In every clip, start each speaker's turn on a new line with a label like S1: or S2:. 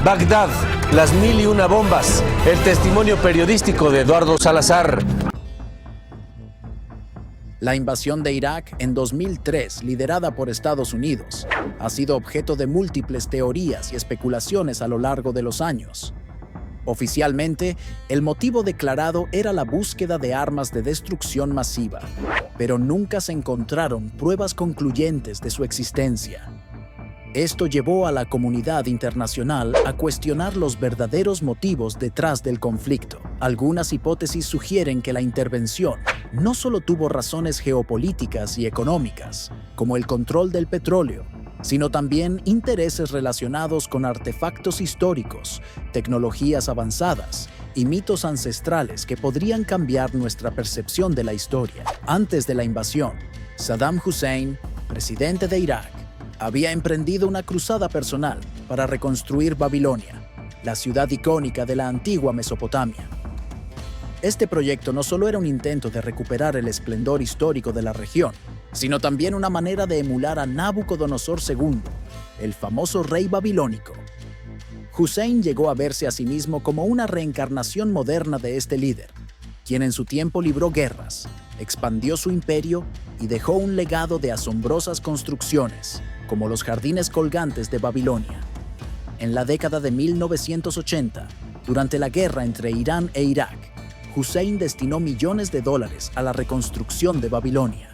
S1: Bagdad, las 1001 bombas, el testimonio periodístico de Eduardo Salazar.
S2: La invasión de Irak en 2003, liderada por Estados Unidos, ha sido objeto de múltiples teorías y especulaciones a lo largo de los años. Oficialmente, el motivo declarado era la búsqueda de armas de destrucción masiva, pero nunca se encontraron pruebas concluyentes de su existencia. Esto llevó a la comunidad internacional a cuestionar los verdaderos motivos detrás del conflicto. Algunas hipótesis sugieren que la intervención no solo tuvo razones geopolíticas y económicas, como el control del petróleo, sino también intereses relacionados con artefactos históricos, tecnologías avanzadas y mitos ancestrales que podrían cambiar nuestra percepción de la historia. Antes de la invasión, Saddam Hussein, presidente de Irak, había emprendido una cruzada personal para reconstruir Babilonia, la ciudad icónica de la antigua Mesopotamia. Este proyecto no solo era un intento de recuperar el esplendor histórico de la región, sino también una manera de emular a Nabucodonosor II, el famoso rey babilónico. Hussein llegó a verse a sí mismo como una reencarnación moderna de este líder, quien en su tiempo libró guerras, expandió su imperio y dejó un legado de asombrosas construcciones, como los jardines colgantes de Babilonia. En la década de 1980, durante la guerra entre Irán e Irak, Hussein destinó millones de dólares a la reconstrucción de Babilonia.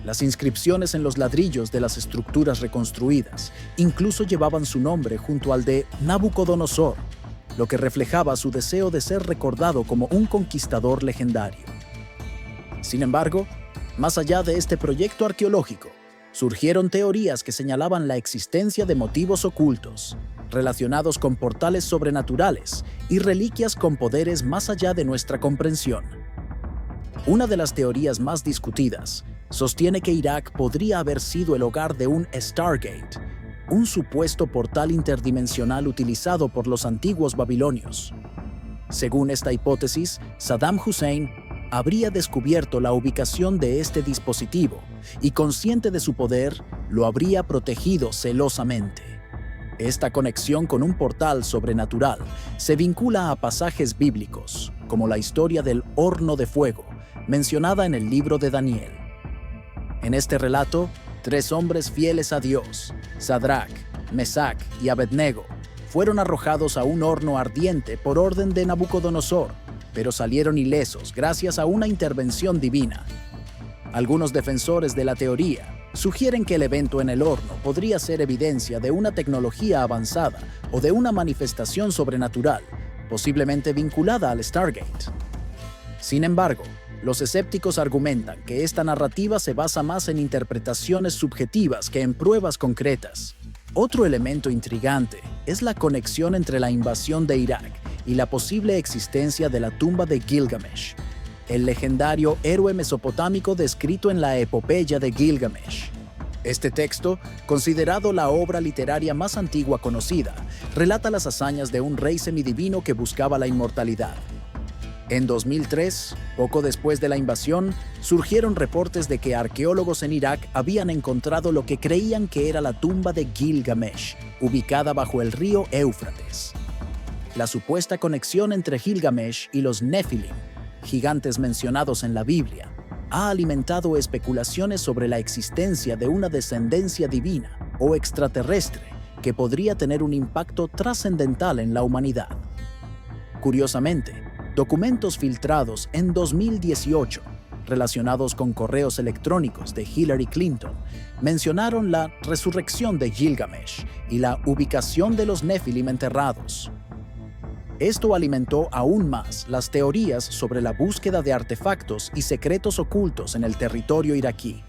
S2: Las inscripciones en los ladrillos de las estructuras reconstruidas incluso llevaban su nombre junto al de Nabucodonosor, lo que reflejaba su deseo de ser recordado como un conquistador legendario. Sin embargo, más allá de este proyecto arqueológico, surgieron teorías que señalaban la existencia de motivos ocultos, relacionados con portales sobrenaturales y reliquias con poderes más allá de nuestra comprensión. Una de las teorías más discutidas sostiene que Irak podría haber sido el hogar de un Stargate, un supuesto portal interdimensional utilizado por los antiguos babilonios. Según esta hipótesis, Saddam Hussein habría descubierto la ubicación de este dispositivo y, consciente de su poder, lo habría protegido celosamente. Esta conexión con un portal sobrenatural se vincula a pasajes bíblicos, como la historia del horno de fuego, mencionada en el libro de Daniel. En este relato, 3 hombres fieles a Dios, Sadrach, Mesach y Abednego, fueron arrojados a un horno ardiente por orden de Nabucodonosor, pero salieron ilesos gracias a una intervención divina. Algunos defensores de la teoría sugieren que el evento en el horno podría ser evidencia de una tecnología avanzada o de una manifestación sobrenatural, posiblemente vinculada al Stargate. Sin embargo, los escépticos argumentan que esta narrativa se basa más en interpretaciones subjetivas que en pruebas concretas. Otro elemento intrigante es la conexión entre la invasión de Irak y la posible existencia de la tumba de Gilgamesh, el legendario héroe mesopotámico descrito en la epopeya de Gilgamesh. Este texto, considerado la obra literaria más antigua conocida, relata las hazañas de un rey semidivino que buscaba la inmortalidad. En 2003, poco después de la invasión, surgieron reportes de que arqueólogos en Irak habían encontrado lo que creían que era la tumba de Gilgamesh, ubicada bajo el río Éufrates. La supuesta conexión entre Gilgamesh y los Nefilim, gigantes mencionados en la Biblia, ha alimentado especulaciones sobre la existencia de una descendencia divina o extraterrestre que podría tener un impacto trascendental en la humanidad. Curiosamente, documentos filtrados en 2018, relacionados con correos electrónicos de Hillary Clinton, mencionaron la resurrección de Gilgamesh y la ubicación de los Nefilim enterrados. Esto alimentó aún más las teorías sobre la búsqueda de artefactos y secretos ocultos en el territorio iraquí.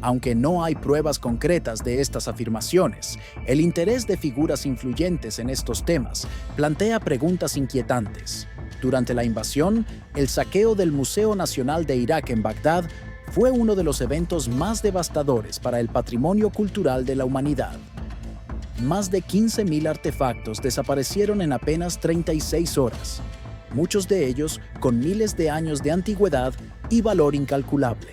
S2: Aunque no hay pruebas concretas de estas afirmaciones, el interés de figuras influyentes en estos temas plantea preguntas inquietantes. Durante la invasión, el saqueo del Museo Nacional de Irak en Bagdad fue uno de los eventos más devastadores para el patrimonio cultural de la humanidad. Más de 15.000 artefactos desaparecieron en apenas 36 horas, muchos de ellos con miles de años de antigüedad y valor incalculable.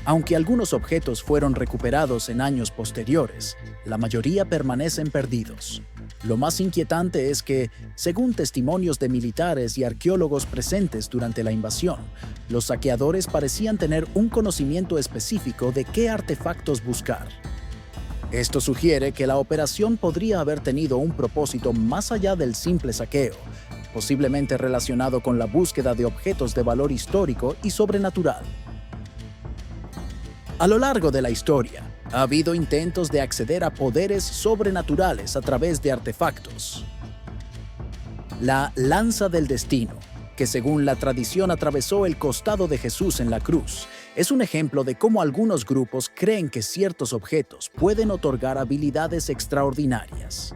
S2: Aunque algunos objetos fueron recuperados en años posteriores, la mayoría permanecen perdidos. Lo más inquietante es que, según testimonios de militares y arqueólogos presentes durante la invasión, los saqueadores parecían tener un conocimiento específico de qué artefactos buscar. Esto sugiere que la operación podría haber tenido un propósito más allá del simple saqueo, posiblemente relacionado con la búsqueda de objetos de valor histórico y sobrenatural. A lo largo de la historia, ha habido intentos de acceder a poderes sobrenaturales a través de artefactos. La lanza del destino, que según la tradición atravesó el costado de Jesús en la cruz, es un ejemplo de cómo algunos grupos creen que ciertos objetos pueden otorgar habilidades extraordinarias.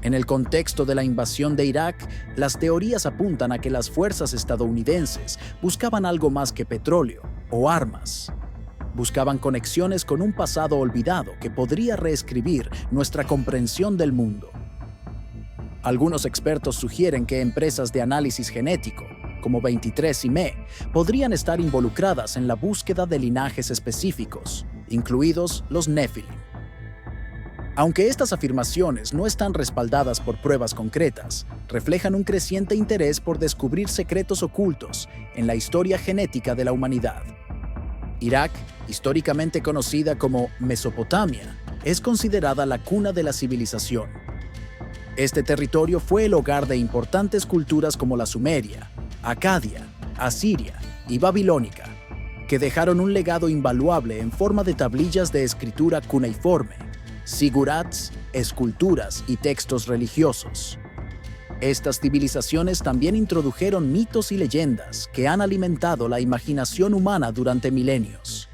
S2: En el contexto de la invasión de Irak, las teorías apuntan a que las fuerzas estadounidenses buscaban algo más que petróleo o armas. Buscaban conexiones con un pasado olvidado que podría reescribir nuestra comprensión del mundo. Algunos expertos sugieren que empresas de análisis genético, como 23andMe, podrían estar involucradas en la búsqueda de linajes específicos, incluidos los Nephilim. Aunque estas afirmaciones no están respaldadas por pruebas concretas, reflejan un creciente interés por descubrir secretos ocultos en la historia genética de la humanidad. Irak, históricamente conocida como Mesopotamia, es considerada la cuna de la civilización. Este territorio fue el hogar de importantes culturas como la Sumeria, Acadia, Asiria y Babilónica, que dejaron un legado invaluable en forma de tablillas de escritura cuneiforme, sigurats, esculturas y textos religiosos. Estas civilizaciones también introdujeron mitos y leyendas que han alimentado la imaginación humana durante milenios.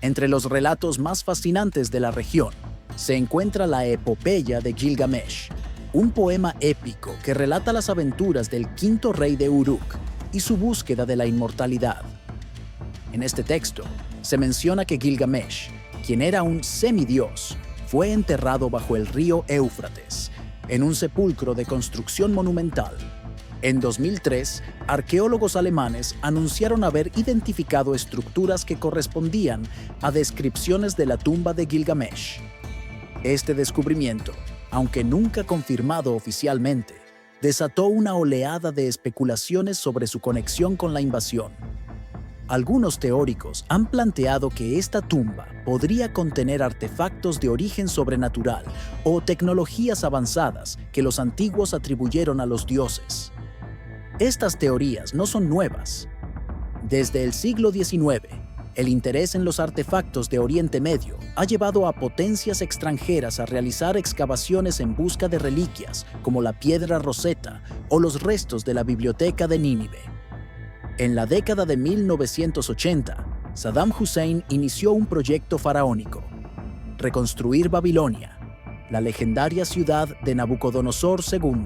S2: Entre los relatos más fascinantes de la región se encuentra la epopeya de Gilgamesh, un poema épico que relata las aventuras del quinto rey de Uruk y su búsqueda de la inmortalidad. En este texto se menciona que Gilgamesh, quien era un semidios, fue enterrado bajo el río Éufrates, en un sepulcro de construcción monumental. En 2003, arqueólogos alemanes anunciaron haber identificado estructuras que correspondían a descripciones de la tumba de Gilgamesh. Este descubrimiento, aunque nunca confirmado oficialmente, desató una oleada de especulaciones sobre su conexión con la invasión. Algunos teóricos han planteado que esta tumba podría contener artefactos de origen sobrenatural o tecnologías avanzadas que los antiguos atribuyeron a los dioses. Estas teorías no son nuevas. Desde el siglo XIX, el interés en los artefactos de Oriente Medio ha llevado a potencias extranjeras a realizar excavaciones en busca de reliquias como la piedra Rosetta o los restos de la biblioteca de Nínive. En la década de 1980, Saddam Hussein inició un proyecto faraónico: reconstruir Babilonia, la legendaria ciudad de Nabucodonosor II.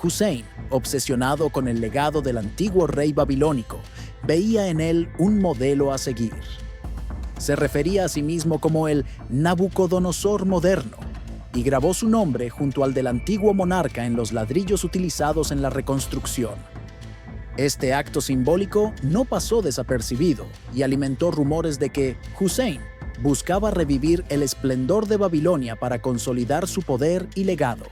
S2: Hussein, obsesionado con el legado del antiguo rey babilónico, veía en él un modelo a seguir. Se refería a sí mismo como el Nabucodonosor moderno y grabó su nombre junto al del antiguo monarca en los ladrillos utilizados en la reconstrucción. Este acto simbólico no pasó desapercibido y alimentó rumores de que Hussein buscaba revivir el esplendor de Babilonia para consolidar su poder y legado.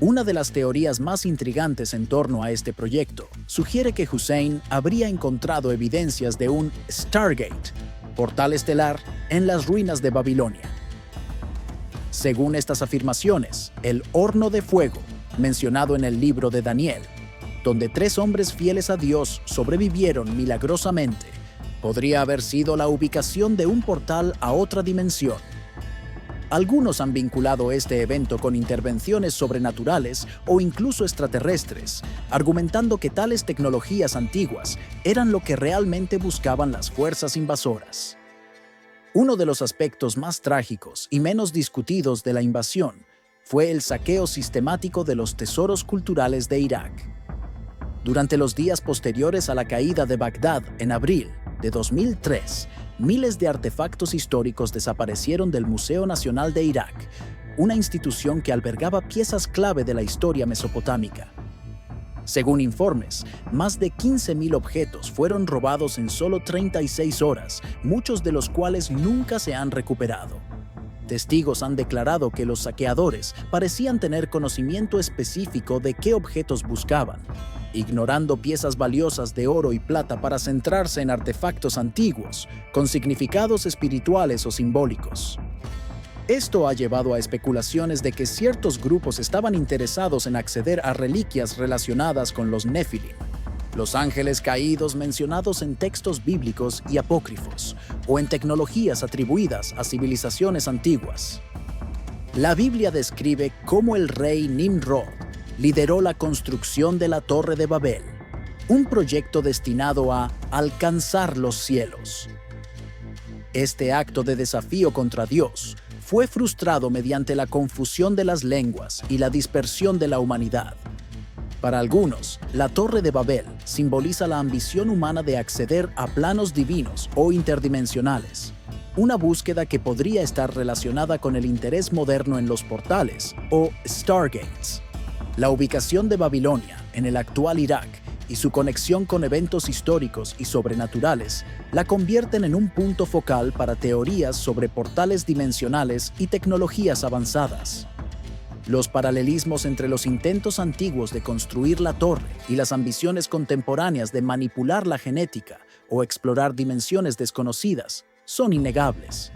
S2: Una de las teorías más intrigantes en torno a este proyecto sugiere que Hussein habría encontrado evidencias de un Stargate, portal estelar, en las ruinas de Babilonia. Según estas afirmaciones, el horno de fuego, mencionado en el libro de Daniel, donde 3 hombres fieles a Dios sobrevivieron milagrosamente, podría haber sido la ubicación de un portal a otra dimensión. Algunos han vinculado este evento con intervenciones sobrenaturales o incluso extraterrestres, argumentando que tales tecnologías antiguas eran lo que realmente buscaban las fuerzas invasoras. Uno de los aspectos más trágicos y menos discutidos de la invasión fue el saqueo sistemático de los tesoros culturales de Irak. Durante los días posteriores a la caída de Bagdad en abril de 2003, miles de artefactos históricos desaparecieron del Museo Nacional de Irak, una institución que albergaba piezas clave de la historia mesopotámica. Según informes, más de 15.000 objetos fueron robados en solo 36 horas, muchos de los cuales nunca se han recuperado. Testigos han declarado que los saqueadores parecían tener conocimiento específico de qué objetos buscaban, ignorando piezas valiosas de oro y plata para centrarse en artefactos antiguos, con significados espirituales o simbólicos. Esto ha llevado a especulaciones de que ciertos grupos estaban interesados en acceder a reliquias relacionadas con los Nefilim, los ángeles caídos mencionados en textos bíblicos y apócrifos, o en tecnologías atribuidas a civilizaciones antiguas. La Biblia describe cómo el rey Nimrod lideró la construcción de la Torre de Babel, un proyecto destinado a alcanzar los cielos. Este acto de desafío contra Dios fue frustrado mediante la confusión de las lenguas y la dispersión de la humanidad. Para algunos, la Torre de Babel simboliza la ambición humana de acceder a planos divinos o interdimensionales, una búsqueda que podría estar relacionada con el interés moderno en los portales o Stargates. La ubicación de Babilonia en el actual Irak y su conexión con eventos históricos y sobrenaturales la convierten en un punto focal para teorías sobre portales dimensionales y tecnologías avanzadas. Los paralelismos entre los intentos antiguos de construir la torre y las ambiciones contemporáneas de manipular la genética o explorar dimensiones desconocidas son innegables.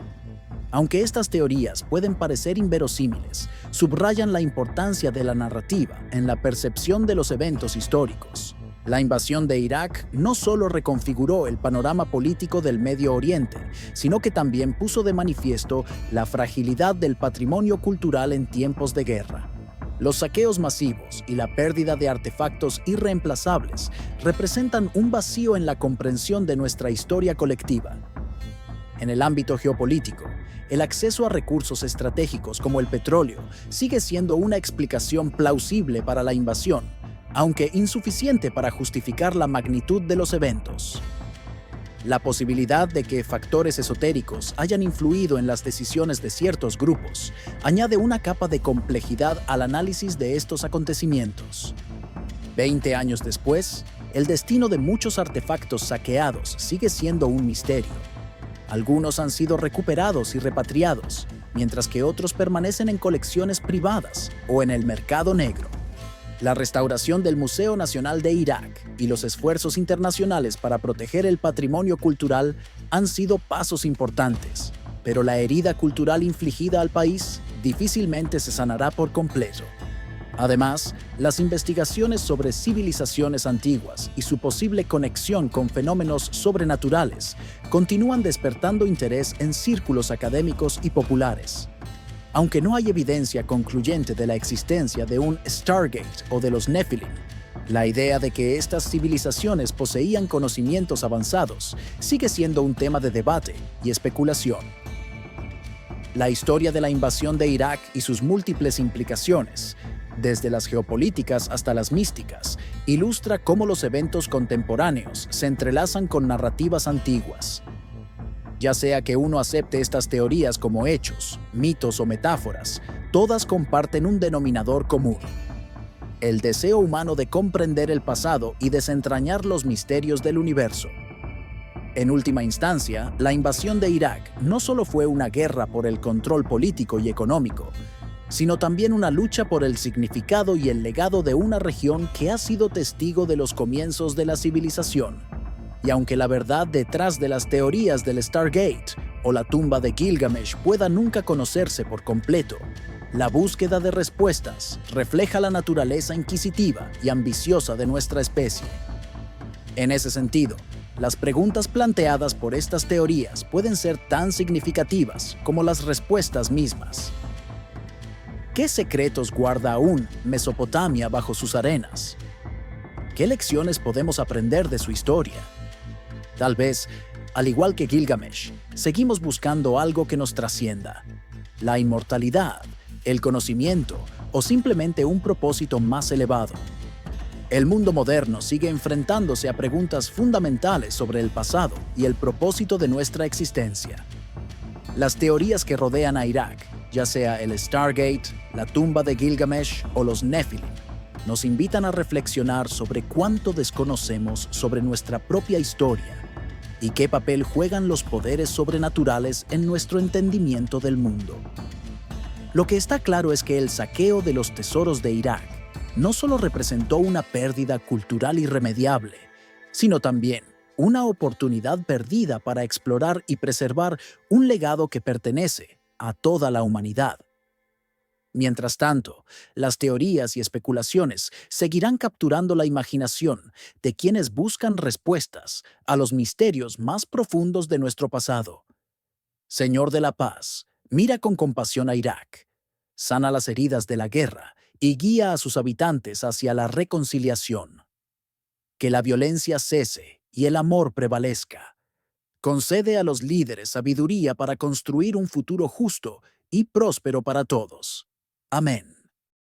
S2: Aunque estas teorías pueden parecer inverosímiles, subrayan la importancia de la narrativa en la percepción de los eventos históricos. La invasión de Irak no solo reconfiguró el panorama político del Medio Oriente, sino que también puso de manifiesto la fragilidad del patrimonio cultural en tiempos de guerra. Los saqueos masivos y la pérdida de artefactos irreemplazables representan un vacío en la comprensión de nuestra historia colectiva. En el ámbito geopolítico, el acceso a recursos estratégicos como el petróleo sigue siendo una explicación plausible para la invasión, aunque insuficiente para justificar la magnitud de los eventos. La posibilidad de que factores esotéricos hayan influido en las decisiones de ciertos grupos añade una capa de complejidad al análisis de estos acontecimientos. 20 años después, el destino de muchos artefactos saqueados sigue siendo un misterio. Algunos han sido recuperados y repatriados, mientras que otros permanecen en colecciones privadas o en el mercado negro. La restauración del Museo Nacional de Irak y los esfuerzos internacionales para proteger el patrimonio cultural han sido pasos importantes, pero la herida cultural infligida al país difícilmente se sanará por completo. Además, las investigaciones sobre civilizaciones antiguas y su posible conexión con fenómenos sobrenaturales continúan despertando interés en círculos académicos y populares. Aunque no hay evidencia concluyente de la existencia de un Stargate o de los Nefilim, la idea de que estas civilizaciones poseían conocimientos avanzados sigue siendo un tema de debate y especulación. La historia de la invasión de Irak y sus múltiples implicaciones, desde las geopolíticas hasta las místicas, ilustra cómo los eventos contemporáneos se entrelazan con narrativas antiguas. Ya sea que uno acepte estas teorías como hechos, mitos o metáforas, todas comparten un denominador común: el deseo humano de comprender el pasado y desentrañar los misterios del universo. En última instancia, la invasión de Irak no solo fue una guerra por el control político y económico, sino también una lucha por el significado y el legado de una región que ha sido testigo de los comienzos de la civilización. Y aunque la verdad detrás de las teorías del Stargate o la tumba de Gilgamesh pueda nunca conocerse por completo, la búsqueda de respuestas refleja la naturaleza inquisitiva y ambiciosa de nuestra especie. En ese sentido, las preguntas planteadas por estas teorías pueden ser tan significativas como las respuestas mismas. ¿Qué secretos guarda aún Mesopotamia bajo sus arenas? ¿Qué lecciones podemos aprender de su historia? Tal vez, al igual que Gilgamesh, seguimos buscando algo que nos trascienda: la inmortalidad, el conocimiento o simplemente un propósito más elevado. El mundo moderno sigue enfrentándose a preguntas fundamentales sobre el pasado y el propósito de nuestra existencia. Las teorías que rodean a Irak, ya sea el Stargate, la tumba de Gilgamesh o los Nefilim, nos invitan a reflexionar sobre cuánto desconocemos sobre nuestra propia historia ¿Y qué papel juegan los poderes sobrenaturales en nuestro entendimiento del mundo? Lo que está claro es que el saqueo de los tesoros de Irak no solo representó una pérdida cultural irremediable, sino también una oportunidad perdida para explorar y preservar un legado que pertenece a toda la humanidad. Mientras tanto, las teorías y especulaciones seguirán capturando la imaginación de quienes buscan respuestas a los misterios más profundos de nuestro pasado. Señor de la paz, mira con compasión a Irak, sana las heridas de la guerra y guía a sus habitantes hacia la reconciliación. Que la violencia cese y el amor prevalezca. Concede a los líderes sabiduría para construir un futuro justo y próspero para todos. Amén.